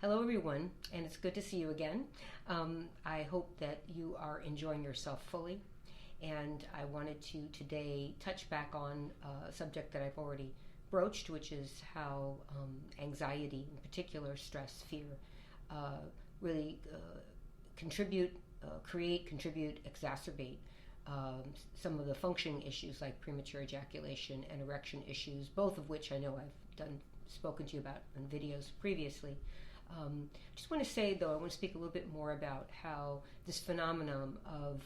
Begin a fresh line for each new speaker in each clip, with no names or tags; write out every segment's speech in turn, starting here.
Hello, everyone, and it's good to see you again. I hope that you are enjoying yourself fully, and I wanted to today touch back on a subject that I've already broached, which is how anxiety, in particular stress, fear, really contribute, exacerbate some of the functioning issues like premature ejaculation and erection issues, both of which I know I've spoken to you about in videos previously. Just want to say, though, I want to speak a little bit more about how this phenomenon of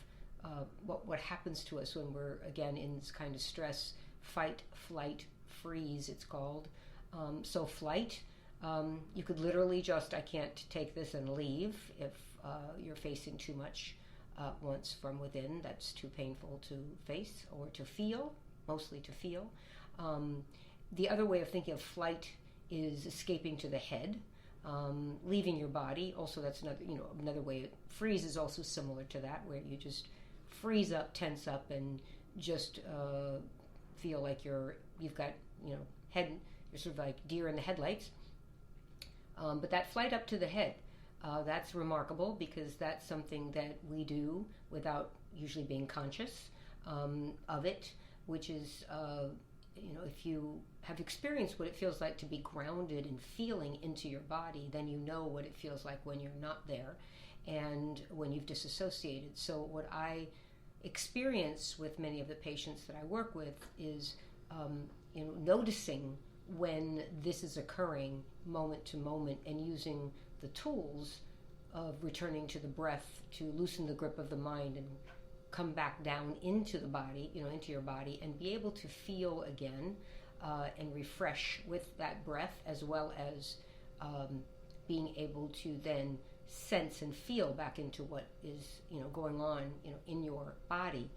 what happens to us when we're, again, in this kind of stress, fight, flight, freeze, it's called. So flight, you could literally just, I can't take this and leave if you're facing too much once from within. That's too painful to face or to feel, mostly to feel. The other way of thinking of flight is escaping to the head. Leaving your body. Also, that's another way. Freeze is also similar to that, where you just freeze up, tense up, and just feel like you've got head. You're sort of like deer in the headlights. But that flight up to the head, that's remarkable because that's something that we do without usually being conscious of it, which is. If you have experienced what it feels like to be grounded and feeling into your body, then you know what it feels like when you're not there and when you've disassociated. So what I experience with many of the patients that I work with is noticing when this is occurring moment to moment and using the tools of returning to the breath to loosen the grip of the mind and come back down into the body, into your body, and be able to feel again and refresh with that breath, as well as being able to then sense and feel back into what is going on in your body.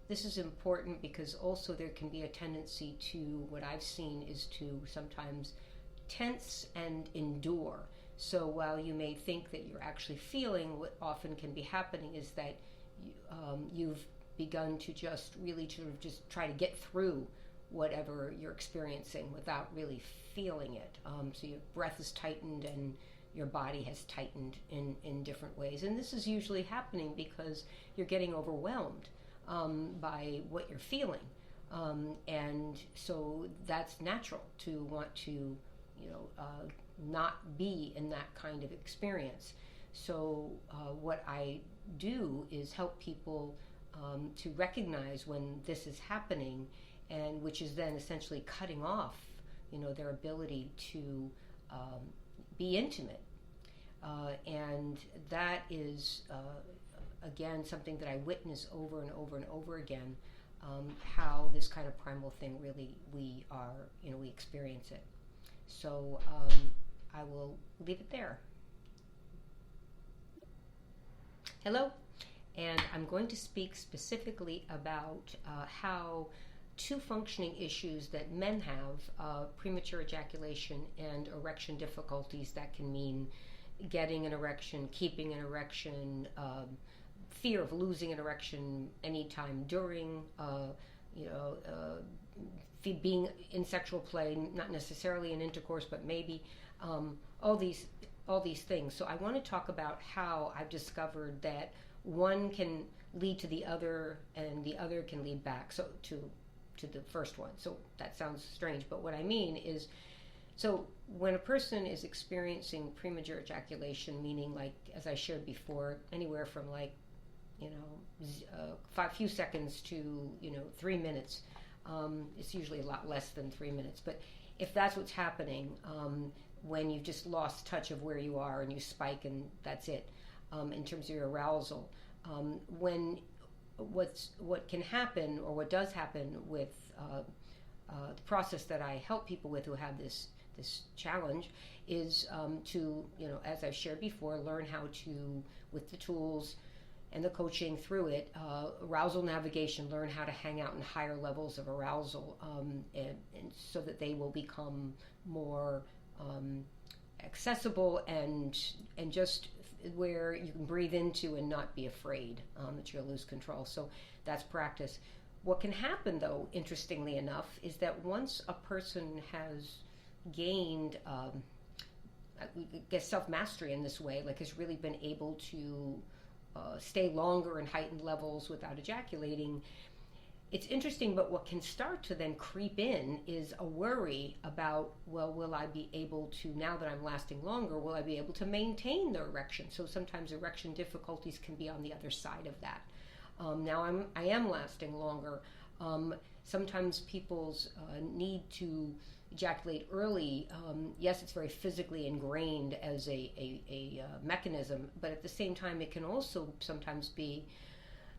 This is important because also there can be a tendency to, what I've seen is to sometimes tense and endure. So while you may think that you're actually feeling, what often can be happening is that you've begun to just really just try to get through whatever you're experiencing without really feeling it. So your breath is tightened and your body has tightened in different ways. And this is usually happening because you're getting overwhelmed by what you're feeling. And so that's natural to want to, not be in that kind of experience. So what I do is help people to recognize when this is happening, and which is then essentially cutting off, their ability to be intimate. And that is, again, something that I witness over and over and over again, how this kind of primal thing really we experience it. So I will leave it there. Hello, and I'm going to speak specifically about how two functioning issues that men have, premature ejaculation and erection difficulties, that can mean getting an erection, keeping an erection, fear of losing an erection anytime during, being in sexual play, not necessarily in intercourse, but maybe all these things. So I want to talk about how I've discovered that one can lead to the other and the other can lead back to the first one. So that sounds strange, but what I mean is, so when a person is experiencing premature ejaculation, meaning, like, as I shared before, anywhere from few seconds to 3 minutes, it's usually a lot less than 3 minutes, but if that's what's happening, when you've just lost touch of where you are and you spike and that's it, in terms of your arousal. What can happen, or what does happen with the process that I help people with who have this challenge, is to, as I've shared before, learn how to, with the tools and the coaching through it, arousal navigation, learn how to hang out in higher levels of arousal, and so that they will become more accessible and just where you can breathe into and not be afraid that you'll lose control. So that's practice. What can happen, though, interestingly enough, is that once a person has gained I guess self-mastery in this way, like has really been able to stay longer in heightened levels without ejaculating. It's interesting, but what can start to then creep in is a worry about, well, will I be able to, now that I'm lasting longer, will I be able to maintain the erection? So sometimes erection difficulties can be on the other side of that. Now I am lasting longer. Sometimes people's need to ejaculate early, yes, it's very physically ingrained as a mechanism, but at the same time, it can also sometimes be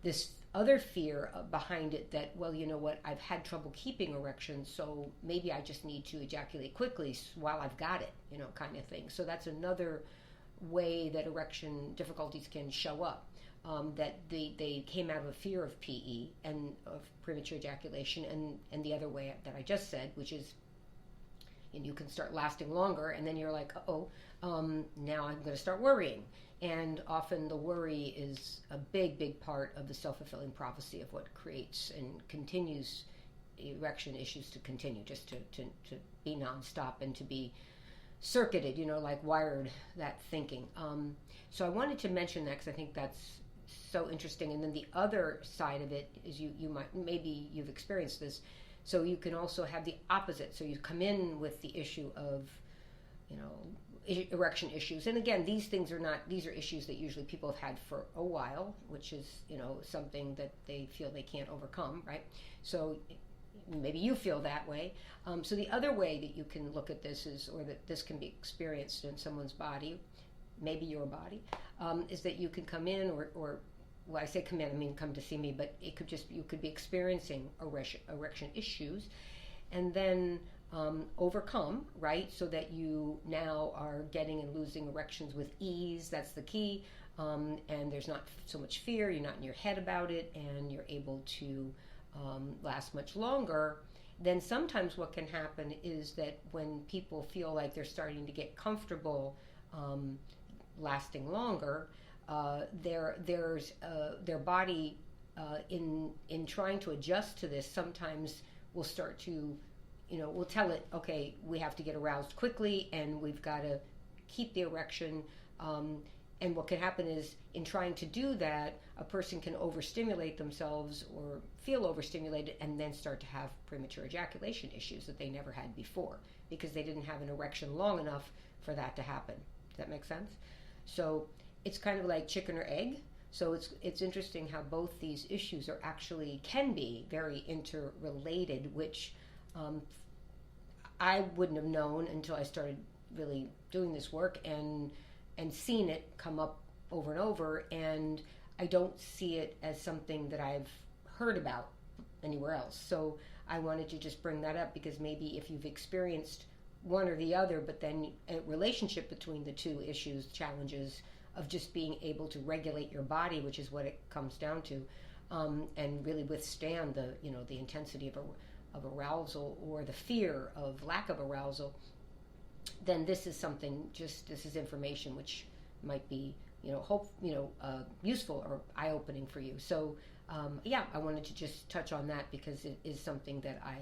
this other fear behind it that, well, you know what, I've had trouble keeping erections, so maybe I just need to ejaculate quickly while I've got it, you know, kind of thing. So that's another way that erection difficulties can show up, that they came out of a fear of PE and of premature ejaculation, and the other way that I just said, which is, and you can start lasting longer, and then you're like, now I'm going to start worrying. And often the worry is a big part of the self-fulfilling prophecy of what creates and continues erection issues to continue, just to be nonstop and to be circuited, you know, like wired, that thinking. So I wanted to mention that because I think that's so interesting. And then the other side of it is you might, maybe you've experienced this, so you can also have the opposite. So you come in with the issue of, you know, erection issues. And again, these are issues that usually people have had for a while, which is, you know, something that they feel they can't overcome, right? So maybe you feel that way. So the other way that you can look at this is, or that this can be experienced in someone's body, maybe your body, is that you can come in, or well, I say come in, I mean come to see me, but it could just, you could be experiencing erection issues, and then overcome, right? So that you now are getting and losing erections with ease. That's the key. And there's not so much fear. You're not in your head about it, and you're able to last much longer. Then sometimes what can happen is that when people feel like they're starting to get comfortable lasting longer, their body in trying to adjust to this sometimes will start to, you know, we'll tell it, okay, we have to get aroused quickly and we've got to keep the erection. And what can happen is, in trying to do that, a person can overstimulate themselves or feel overstimulated and then start to have premature ejaculation issues that they never had before because they didn't have an erection long enough for that to happen. Does that make sense? So it's kind of like chicken or egg. So it's interesting how both these issues are actually can be very interrelated, which I wouldn't have known until I started really doing this work and seen it come up over and over, and I don't see it as something that I've heard about anywhere else. So I wanted to just bring that up because maybe if you've experienced one or the other, but then a relationship between the two issues, challenges of just being able to regulate your body, which is what it comes down to, and really withstand the, you know, the intensity of arousal or the fear of lack of arousal, then this is something, this is information which might be, you know, useful or eye-opening for you. So I wanted to just touch on that because it is something that I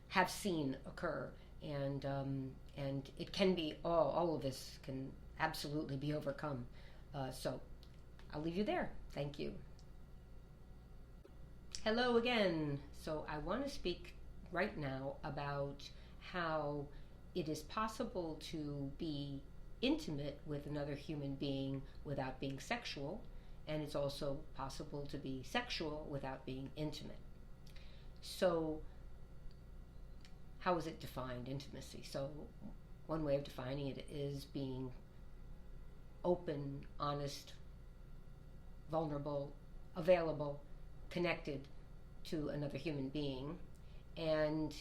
have seen occur, and it can be, all of this can absolutely be overcome. So I'll leave you there. Thank you. Hello again. So I want to speak right now about how it is possible to be intimate with another human being without being sexual, and it's also possible to be sexual without being intimate. So how is it defined, intimacy? So one way of defining it is being open, honest, vulnerable, available, connected to another human being, and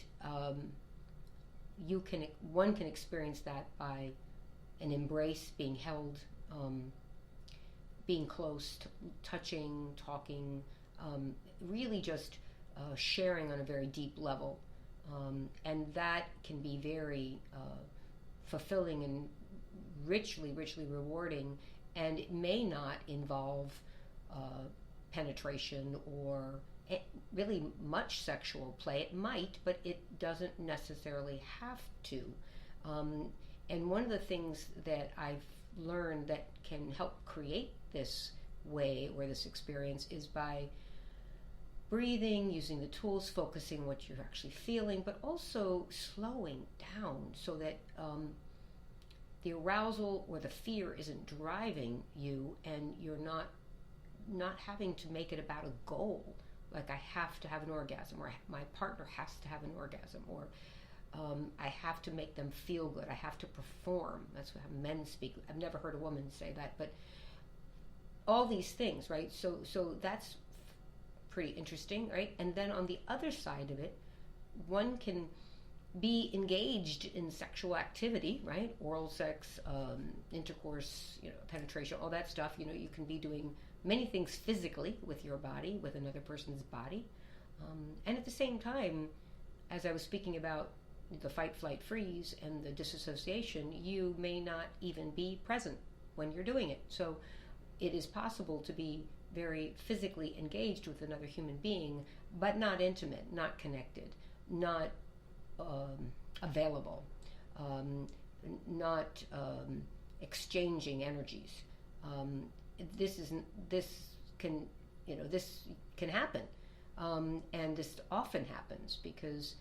one can experience that by an embrace, being held, being close, touching, talking, really just sharing on a very deep level, and that can be very fulfilling and richly rewarding, and it may not involve penetration or really much sexual play. It might, but it doesn't necessarily have to. And one of the things that I've learned that can help create this way or this experience is by breathing, using the tools, focusing what you're actually feeling, but also slowing down so that the arousal or the fear isn't driving you, and you're not having to make it about a goal. Like, I have to have an orgasm, or my partner has to have an orgasm, or I have to make them feel good. I have to perform. That's how men speak. I've never heard a woman say that, but all these things, right? So that's pretty interesting, right? And then on the other side of it, one can be engaged in sexual activity, right? Oral sex, intercourse, penetration, all that stuff. You can be doing many things physically with your body, with another person's body. And at the same time, as I was speaking about the fight, flight, freeze and the disassociation, you may not even be present when you're doing it. So it is possible to be very physically engaged with another human being, but not intimate, not connected, not available, not exchanging energies. This can happen, and this often happens because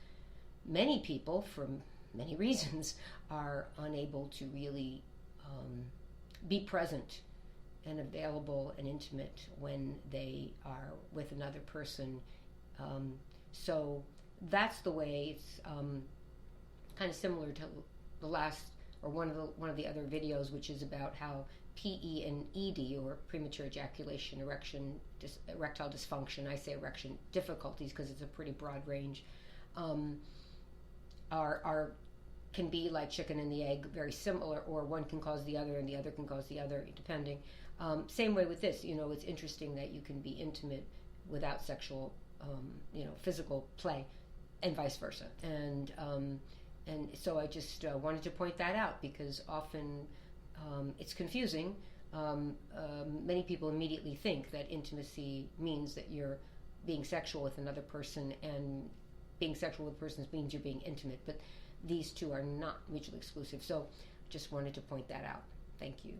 many people, for many reasons, are unable to really be present and available and intimate when they are with another person. So that's the way. It's kind of similar to the last, or one of the other videos, which is about how PE and ED, or premature ejaculation, erectile dysfunction, I say erection difficulties because it's a pretty broad range, can be like chicken and the egg, very similar, or one can cause the other and the other can cause the other, depending. Same way with this, it's interesting that you can be intimate without sexual, physical play, and vice versa. And so I just wanted to point that out because often it's confusing. Many people immediately think that intimacy means that you're being sexual with another person, and being sexual with persons means you're being intimate, but these two are not mutually exclusive. So just wanted to point that out. Thank you.